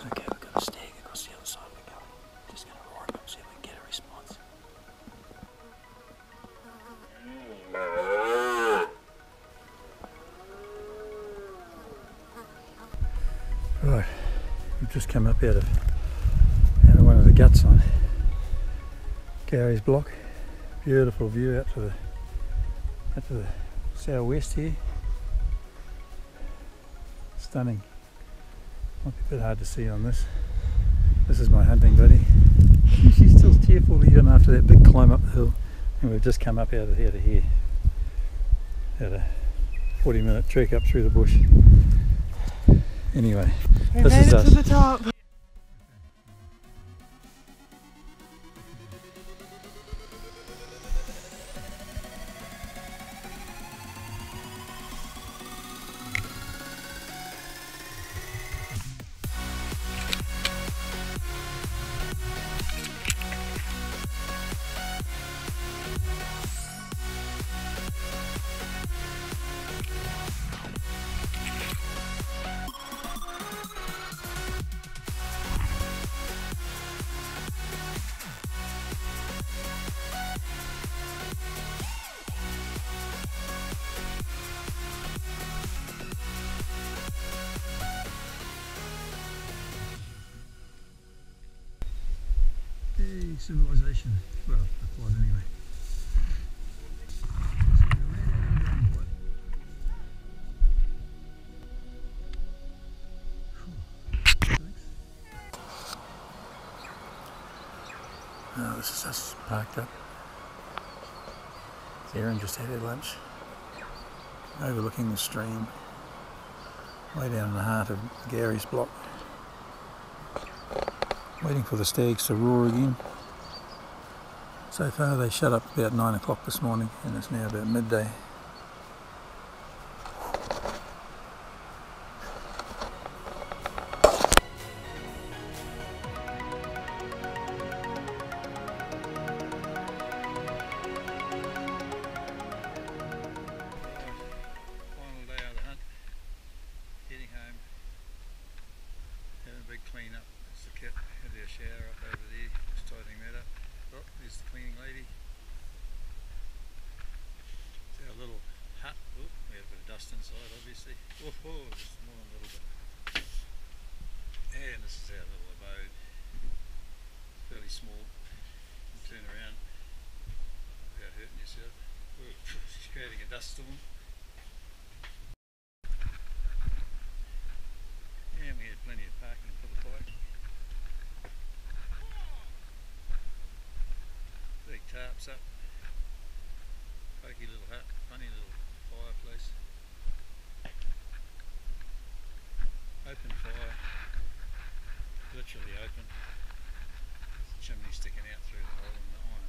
Okay, we've got a stag across the other side of the gully. Just going to roar at them, see if we can get a response. Right, we've just come up out of one of the guts on Gary's block. Beautiful view out to the southwest here. Stunning. Might be a bit hard to see on this. This is my hunting buddy. She's still cheerful even after that big climb up the hill. And we've just come up out of here. Had a 40-minute trek up through the bush. Anyway, this is us. To the top. Civilization. Well, I thought anyway. Oh, this is us parked up. Erin just had her lunch. Overlooking the stream. Way down in the heart of Gary's block. Waiting for the stags to roar again. So far they shut up about 9 o'clock this morning and it's now about midday. Final day of the hunt. Heading home. Having a big clean up. That's the kit. Had our shower up over there. Just tidying that up. Oh, there's the cleaning lady. It's our little hut. Oh, we had a bit of dust inside, obviously. Oh, just more than a little bit. And this is our little abode. Fairly small. Turn around without hurting yourself. Oh, she's creating a dust storm. And we had plenty of parking for the bike. Big tarps up, pokey little hut, funny little fireplace, open fire, literally open, chimney sticking out through the hole in the iron.